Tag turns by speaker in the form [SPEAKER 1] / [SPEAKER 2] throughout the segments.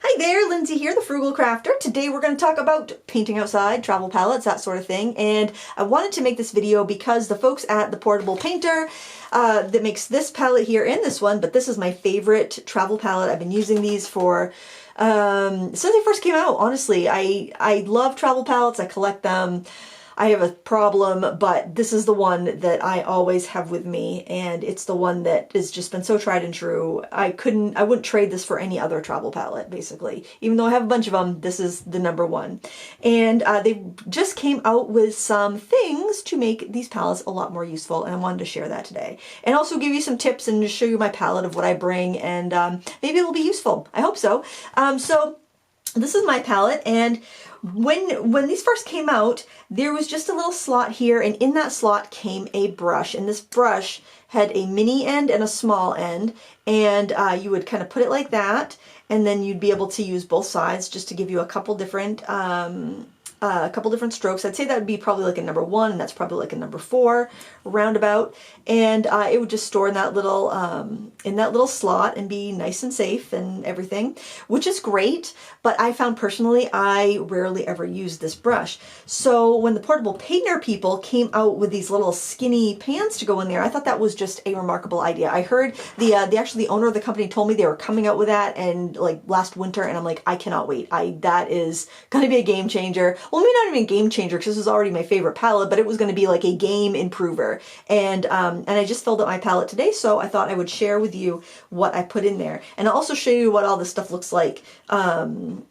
[SPEAKER 1] Hi there, Lindsay here, the Frugal Crafter. Today we're going to talk about painting outside, travel palettes, that sort of thing. And I wanted to make this video because the folks at the Portable Painter that makes this palette here and this one, but this is my favorite travel palette. I've been using these for since they first came out, honestly. I love travel palettes. I collect them. I have a problem, but this is the one that I always have with me, and it's the one that has just been so tried and true. I wouldn't trade this for any other travel palette, basically. Even though I have a bunch of them, this is the number one. And they just came out with some things to make these palettes a lot more useful, and I wanted to share that today. And also give you some tips and just show you my palette of what I bring, and maybe it'll be useful. I hope so. So this is my palette, and when these first came out, there was just a little slot here, and in that slot came a brush, and this brush had a mini end and a small end, and you would kind of put it like that, and then you'd be able to use both sides just to give you a couple different strokes. I'd say that would be probably like a number 1, and that's probably like a number 4 roundabout, and it would just store in that little slot and be nice and safe and everything, which is great. But I found personally I rarely ever use this brush. So when the Portable Painter people came out with these little skinny pans to go in there, I thought that was just a remarkable idea. I heard the owner of the company told me they were coming out with that, and like last winter, and I'm like, I cannot wait. That is going to be a game changer. Well, maybe not even a game changer, because this is already my favorite palette, but it was going to be like a game improver. And I just filled up my palette today, so I thought I would share with you what I put in there. And I'll also show you what all this stuff looks like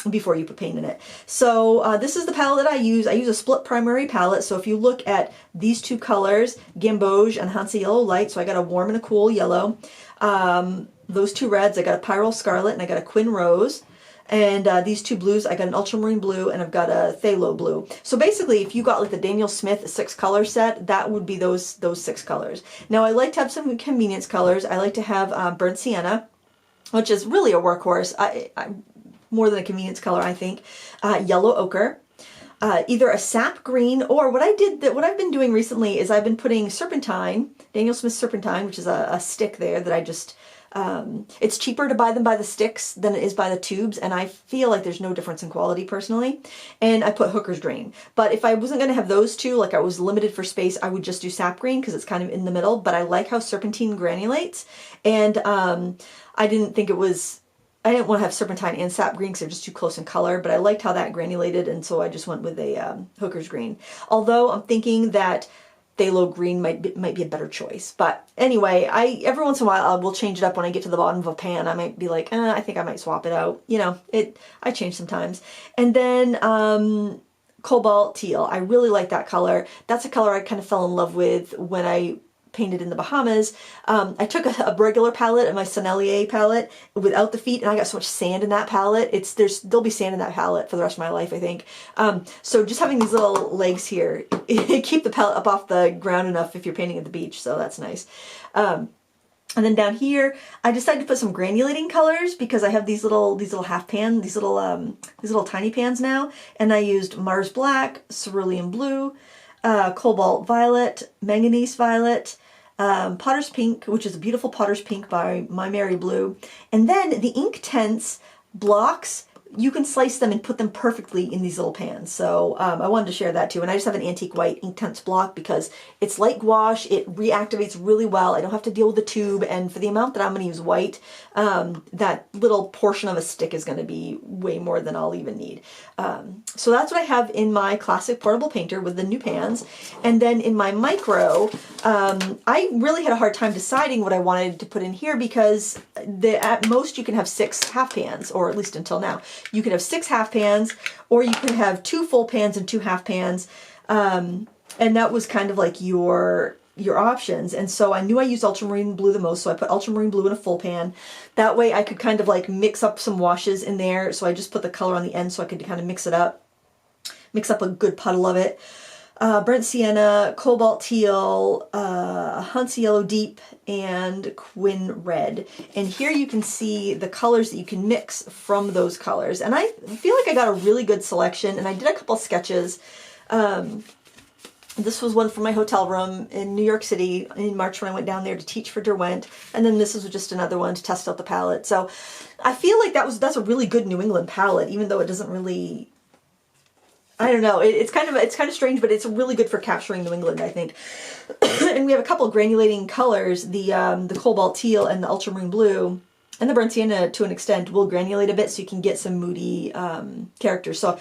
[SPEAKER 1] before you put paint in it. So this is the palette that I use. I use a split primary palette, so if you look at these two colors, Gamboge and Hansa Yellow Light, so I got a warm and a cool yellow. Those two reds, I got a Pyrrole Scarlet, and I got a Quin Rose. And these two blues, I got an ultramarine blue, and I've got a phthalo blue. So basically, if you got like the Daniel Smith 6-color set, that would be those 6 colors. Now, I like to have some convenience colors. I like to have burnt sienna, which is really a workhorse. I more than a convenience color, I think. Yellow ochre. Either a sap green, or what I've been doing recently is I've been putting serpentine, Daniel Smith serpentine, which is a stick there that I just, it's cheaper to buy them by the sticks than it is by the tubes, and I feel like there's no difference in quality personally. And I put Hooker's Drain. But if I wasn't going to have those two, like I was limited for space, I would just do sap green because it's kind of in the middle. But I like how serpentine granulates, and I didn't want to have serpentine and sap green because they're just too close in color, but I liked how that granulated, and so I just went with a Hooker's Green. Although I'm thinking that phthalo green might be a better choice. But anyway, every once in a while I will change it up when I get to the bottom of a pan. I might be like, I think I might swap it out. You know, I change sometimes. And then Cobalt Teal. I really like that color. That's a color I kind of fell in love with when I painted in the Bahamas. I took a regular palette, my Sennelier palette, without the feet, and I got so much sand in that palette. There'll be sand in that palette for the rest of my life, I think. So just having these little legs here, keep the palette up off the ground enough if you're painting at the beach, so that's nice. And then down here, I decided to put some granulating colors because I have these little half pan, these little tiny pans now, and I used Mars Black, Cerulean Blue, Cobalt Violet, Manganese Violet, Potter's Pink, which is a beautiful Potter's Pink by My Mary Blue. And then the Inktense blocks, you can slice them and put them perfectly in these little pans. So I wanted to share that too. And I just have an antique white Inktense block because it's light gouache, it reactivates really well. I don't have to deal with the tube, and for the amount that I'm going to use white, that little portion of a stick is going to be way more than I'll even need. So that's what I have in my classic Portable Painter with the new pans. And then in my micro, I really had a hard time deciding what I wanted to put in here because at most you can have 6 half pans, or at least until now. You can have 6 half pans, or you can have 2 full pans and 2 half pans. And that was kind of like your options. And so I knew I used ultramarine blue the most, so I put ultramarine blue in a full pan. That way I could kind of like mix up some washes in there. So I just put the color on the end so I could kind of mix up a good puddle of it. Burnt Sienna, Cobalt Teal, Hansa Yellow Deep, and Quin Red. And here you can see the colors that you can mix from those colors. And I feel like I got a really good selection, and I did a couple sketches This was one from my hotel room in New York City in March when I went down there to teach for Derwent. And then this was just another one to test out the palette. So I feel like that's a really good New England palette, even though it doesn't really, I don't know, it's kind of strange, but it's really good for capturing New England, I think. And we have a couple of granulating colors, the cobalt teal and the ultramarine blue. And the burnt sienna, to an extent, will granulate a bit so you can get some moody characters. So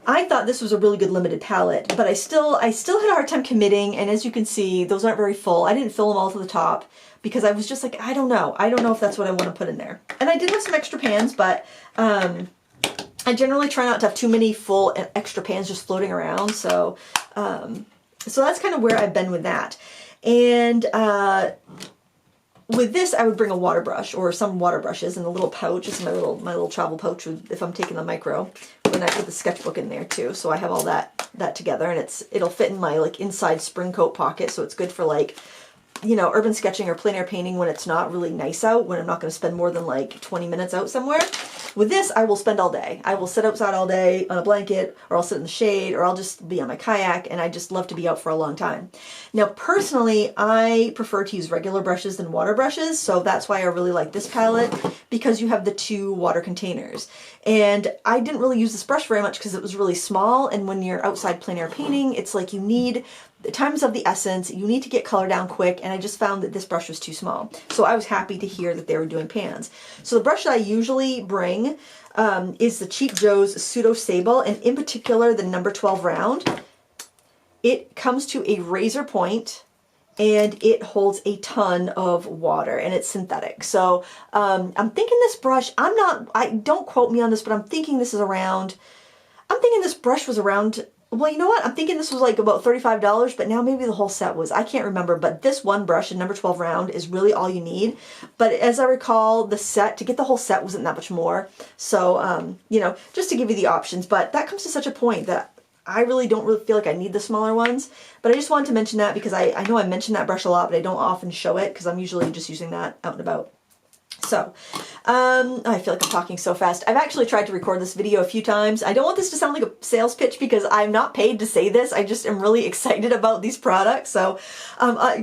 [SPEAKER 1] I thought this was a really good limited palette, but I still had a hard time committing, and as you can see, those aren't very full. I didn't fill them all to the top because I was just like, I don't know if that's what I want to put in there. And I did have some extra pans, but I generally try not to have too many full extra pans just floating around, so so that's kind of where I've been with that. And with this, I would bring a water brush or some water brushes in a little pouch. This is my little travel pouch if I'm taking the micro. And I put the sketchbook in there too, so I have all that together, and it'll fit in my like inside spring coat pocket, so it's good for like, you know, urban sketching or plein air painting when it's not really nice out, when I'm not going to spend more than like 20 minutes out somewhere. With this, I will spend all day. I will sit outside all day on a blanket, or I'll sit in the shade, or I'll just be on my kayak, and I just love to be out for a long time. Now, personally, I prefer to use regular brushes than water brushes, so that's why I really like this palette, because you have the 2 water containers. And I didn't really use this brush very much because it was really small, and when you're outside plein air painting, it's like you need, the time is of the essence, you need to get color down quick, and I just found that this brush was too small. So I was happy to hear that they were doing pans. So the brush that I usually bring is the Cheap Joe's Pseudo Sable, and in particular the number 12 round. It comes to a razor point, and it holds a ton of water, and it's synthetic. So I'm thinking this brush, don't quote me on this, but I'm thinking this brush was around, well, you know what? I'm thinking this was like about $35, but now maybe the whole set was. I can't remember, but this one brush, a number 12 round, is really all you need. But as I recall, the set, to get the whole set wasn't that much more. So, you know, just to give you the options. But that comes to such a point that I don't really feel like I need the smaller ones. But I just wanted to mention that because I know I mention that brush a lot, but I don't often show it because I'm usually just using that out and about. So, I feel like I'm talking so fast. I've actually tried to record this video a few times. I don't want this to sound like a sales pitch because I'm not paid to say this. I just am really excited about these products. So,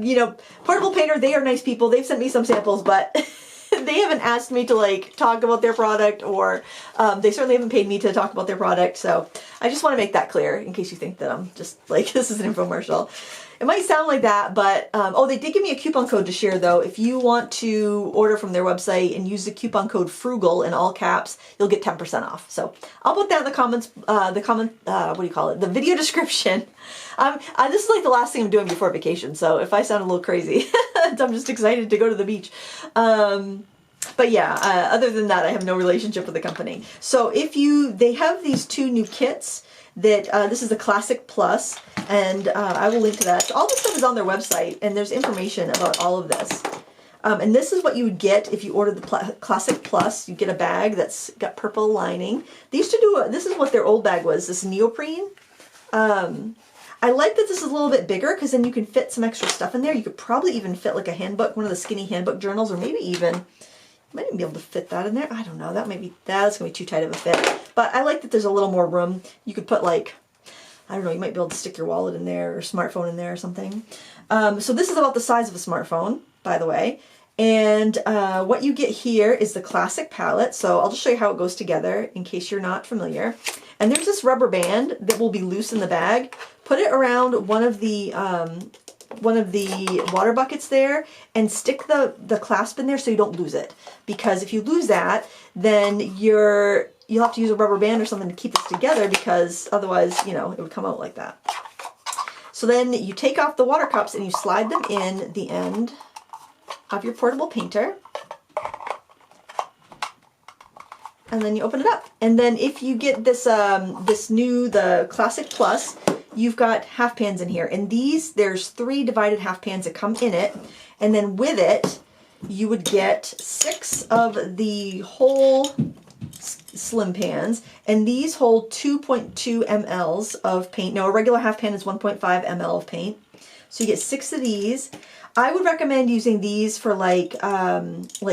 [SPEAKER 1] you know, Portable Painter, they are nice people. They've sent me some samples, but they haven't asked me to like talk about their product, or they certainly haven't paid me to talk about their product. So I just want to make that clear in case you think that I'm just like, this is an infomercial. It might sound like that, but, oh, they did give me a coupon code to share, though. If you want to order from their website and use the coupon code FRUGAL in all caps, you'll get 10% off. So I'll put that in the comments, what do you call it? The video description. This is like the last thing I'm doing before vacation, so if I sound a little crazy, I'm just excited to go to the beach. But yeah, other than that, I have no relationship with the company. So they have these 2 new kits that, this is the Classic Plus, and I will link to that. All this stuff is on their website, and there's information about all of this. And this is what you would get if you ordered the Classic Plus. You get a bag that's got purple lining. They used to do, this is what their old bag was, this neoprene. I like that this is a little bit bigger because then you can fit some extra stuff in there. You could probably even fit like a handbook, one of the skinny handbook journals, or maybe even, might even be able to fit that in there. I don't know. That's going to be too tight of a fit. But I like that there's a little more room. You could put like, I don't know, you might be able to stick your wallet in there or smartphone in there or something. So this is about the size of a smartphone, by the way. And what you get here is the Classic palette. So I'll just show you how it goes together in case you're not familiar. And there's this rubber band that will be loose in the bag. Put it around one of the water buckets there and stick the clasp in there so you don't lose it. Because if you lose that, then you'll have to use a rubber band or something to keep this together, because otherwise, you know, it would come out like that. So then you take off the water cups and you slide them in the end of your portable painter. And then you open it up. And then if you get this the Classic Plus, you've got half pans in here. And there's 3 divided half pans that come in it. And then with it, you would get 6 of the whole slim pans. And these hold 2.2 mLs of paint. Now, a regular half pan is 1.5 ml of paint. So you get 6 of these. I would recommend using these for like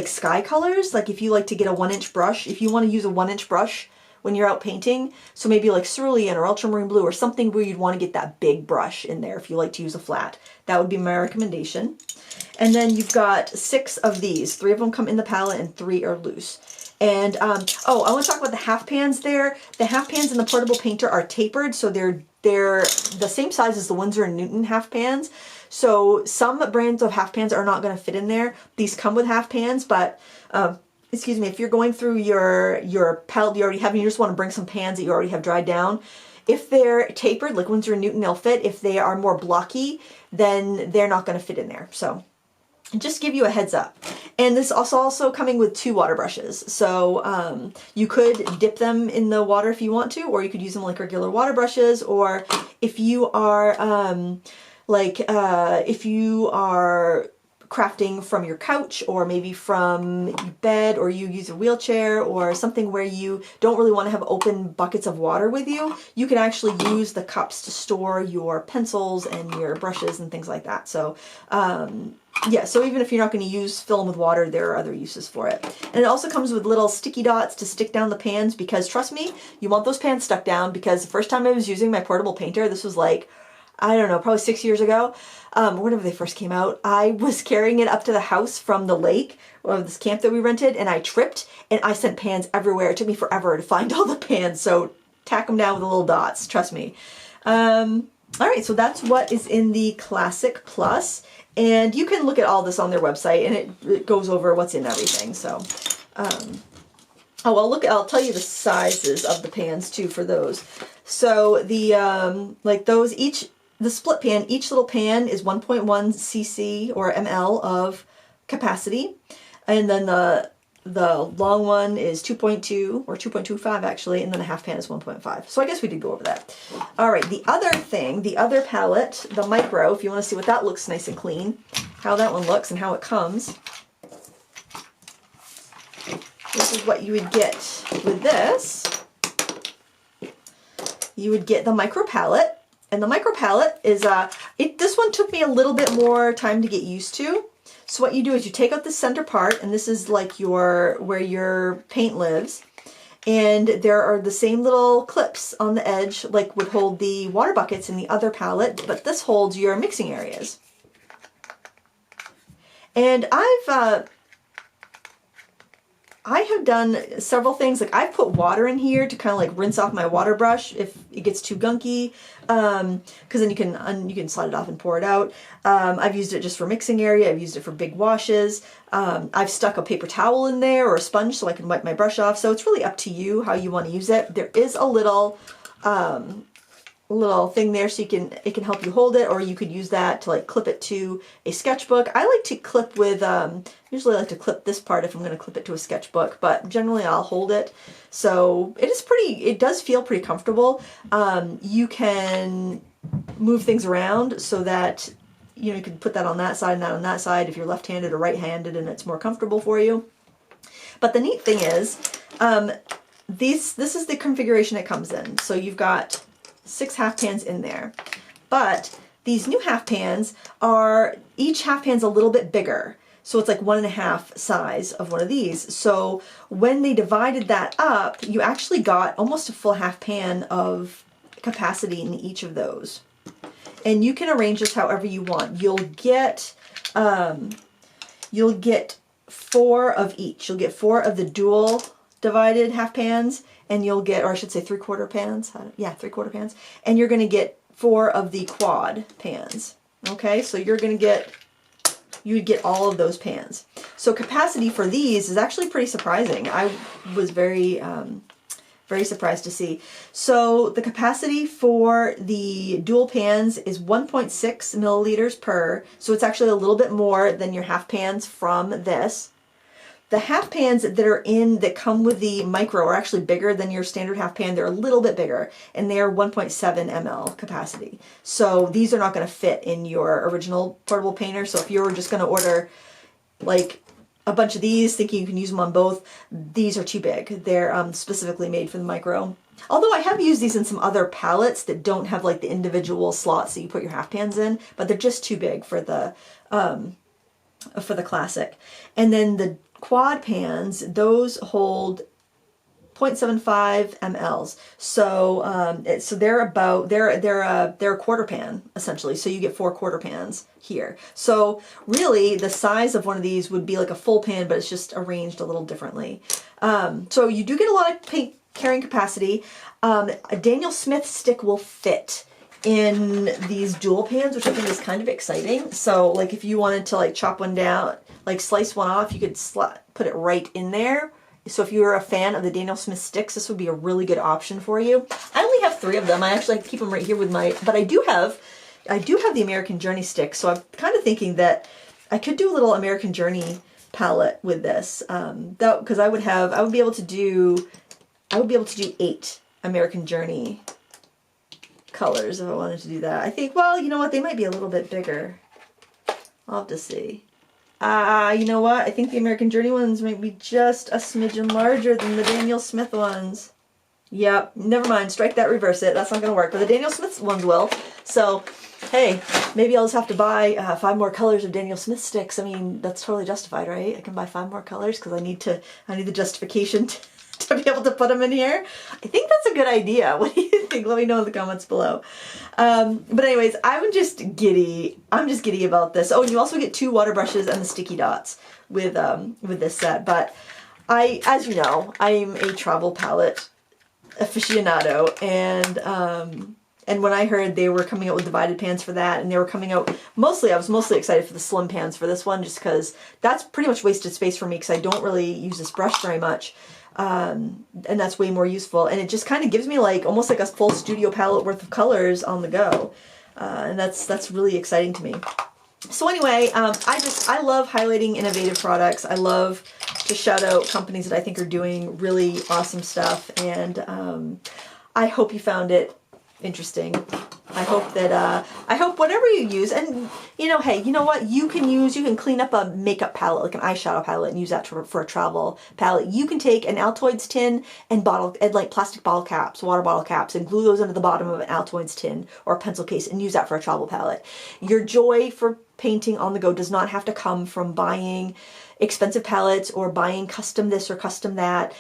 [SPEAKER 1] sky colors. Like if you like to get a 1-inch brush, if you want to use a 1-inch brush when you're out painting. So maybe like cerulean or ultramarine blue or something where you'd want to get that big brush in there if you like to use a flat. That would be my recommendation. And then you've got 6 of these. 3 of them come in the palette and 3 are loose. And, oh, I want to talk about the half pans there. The half pans in the portable painter are tapered, so they're the same size as the Winsor & Newton half pans. So some brands of half pans are not going to fit in there. These come with half pans, but, excuse me, if you're going through your palette you already have and you just want to bring some pans that you already have dried down, if they're tapered, like Winsor & Newton, they'll fit. If they are more blocky, then they're not going to fit in there. So just give you a heads up. And this is also coming with 2 water brushes. So you could dip them in the water if you want to, or you could use them like regular water brushes, or if you are if you are crafting from your couch or maybe from your bed, or you use a wheelchair or something where you don't really want to have open buckets of water with you, you can actually use the cups to store your pencils and your brushes and things like that. So yeah, so even if you're not going to fill them with water, there are other uses for it. And it also comes with little sticky dots to stick down the pans, because trust me, you want those pans stuck down, because the first time I was using my portable painter, this was like, I don't know, probably 6 years ago, whenever they first came out, I was carrying it up to the house from the lake, or this camp that we rented, and I tripped, and I sent pans everywhere. It took me forever to find all the pans, so tack them down with the little dots, trust me. All right, so that's what is in the Classic Plus. And you can look at all this on their website, and it goes over what's in everything. So, oh, well, look, I'll tell you the sizes of the pans too for those. So the, like those, the split pan, each little pan is 1.1 cc or ml of capacity. And then the long one is 2.2 or 2.25 actually, and then the half pan is 1.5. So I guess we did go over that. All right, the other thing, the other palette, the micro, if you want to see what that looks nice and clean, how that one looks and how it comes. This is what you would get with this. You would get the micro palette, and the micro palette is, this one took me a little bit more time to get used to. So what you do is you take out the center part, and this is like where your paint lives, and there are the same little clips on the edge like would hold the water buckets in the other palette, but this holds your mixing areas. And I have done several things. Like I've put water in here to kind of like rinse off my water brush if it gets too gunky, because then you can slide it off and pour it out. I've used it just for mixing area. I've used it for big washes. I've stuck a paper towel in there or a sponge so I can wipe my brush off. So it's really up to you how you want to use it. There is a little thing there so it can help you hold it, or you could use that to like clip it to a sketchbook. I like to clip with usually I like to clip this part if I'm going to clip it to a sketchbook, but generally I'll hold it. So it does feel pretty comfortable. You can move things around so that you can put that on that side and that on that side if you're left-handed or right-handed, and it's more comfortable for you. But the neat thing is this is the configuration it comes in. So you've got 6 half pans in there, but these new half pans each half pan's a little bit bigger. So it's like 1.5 size of one of these. So when they divided that up, you actually got almost a full half pan of capacity in each of those. And you can arrange this however you want. You'll get 4 of each. You'll get 4 of the dual divided half pans, and you'll get, or I should say 3/4 pans. Yeah, 3/4 pans. And you're going to get 4 of the quad pans. Okay, so you would get all of those pans. So capacity for these is actually pretty surprising. I was very surprised to see. So the capacity for the dual pans is 1.6 milliliters per. So it's actually a little bit more than your half pans from this. The half pans that come with the micro are actually bigger than your standard half pan. They're a little bit bigger, and they are 1.7 ml capacity. So these are not going to fit in your original portable painter. So if you were just going to order like a bunch of these thinking you can use them on both, these are too big. They're specifically made for the micro. Although I have used these in some other palettes that don't have like the individual slots that you put your half pans in, but they're just too big for the Classic. And then the quad pans, those hold 0.75 mLs. So they're a quarter pan essentially. So you get 4 quarter pans here. So really the size of one of these would be like a full pan, but it's just arranged a little differently. So you do get a lot of paint carrying capacity. A Daniel Smith stick will fit in these dual pans, which I think is kind of exciting. So like if you wanted to like chop one down, like slice one off, you could put it right in there. So if you're a fan of the Daniel Smith sticks, this would be a really good option for you. I only have 3 of them. I actually keep them right here with but I do have the American Journey stick. So I'm kind of thinking that I could do a little American Journey palette with this. Because I would be able to do 8 American Journey colors if I wanted to do that. I think, well, you know what, they might be a little bit bigger. I'll have to see. You know what, I think the American Journey ones might be just a smidgen larger than the Daniel Smith ones. Yep, never mind, strike that, reverse it, that's not gonna work, but the Daniel Smith ones will. So, hey, maybe I'll just have to buy 5 more colors of Daniel Smith sticks. I mean, that's totally justified, right? I can buy 5 more colors because I need the justification to be able to put them in here. I think that's a good idea. What do you think? Let me know in the comments below. But anyways, I'm just giddy about this. Oh, and you also get 2 water brushes and the sticky dots with this set. But as you know, I'm a travel palette aficionado, and when I heard they were coming out with divided pans for that, and they were coming out I was mostly excited for the slim pans for this one, just because that's pretty much wasted space for me because I don't really use this brush very much. And that's way more useful, and it just kind of gives me like almost like a full studio palette worth of colors on the go, and that's really exciting to me. So anyway, I love highlighting innovative products. I love to shout out companies that I think are doing really awesome stuff, and I hope you found it interesting. I hope whatever you use, and hey, you know what, you can clean up a makeup palette, like an eyeshadow palette, and use that for a travel palette. You can take an Altoids tin and like plastic bottle caps, water bottle caps, and glue those into the bottom of an Altoids tin or a pencil case and use that for a travel palette. Your joy for painting on the go does not have to come from buying expensive palettes or buying custom this or custom that.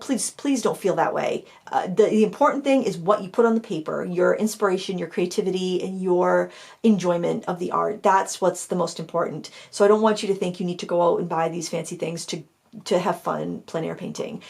[SPEAKER 1] Please don't feel that way. The important thing is what you put on the paper, your inspiration, your creativity, and your enjoyment of the art. That's what's the most important. So I don't want you to think you need to go out and buy these fancy things to have fun plein air painting.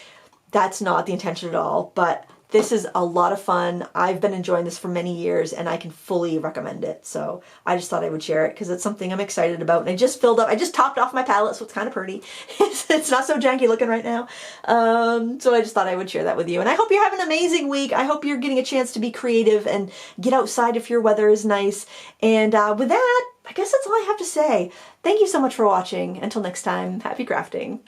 [SPEAKER 1] That's not the intention at all, but this is a lot of fun. I've been enjoying this for many years, and I can fully recommend it. So I just thought I would share it because it's something I'm excited about. And I just topped off my palette, so it's kind of pretty. It's not so janky looking right now. So I just thought I would share that with you. And I hope you're having an amazing week. I hope you're getting a chance to be creative and get outside if your weather is nice. And with that, I guess that's all I have to say. Thank you so much for watching. Until next time, happy crafting.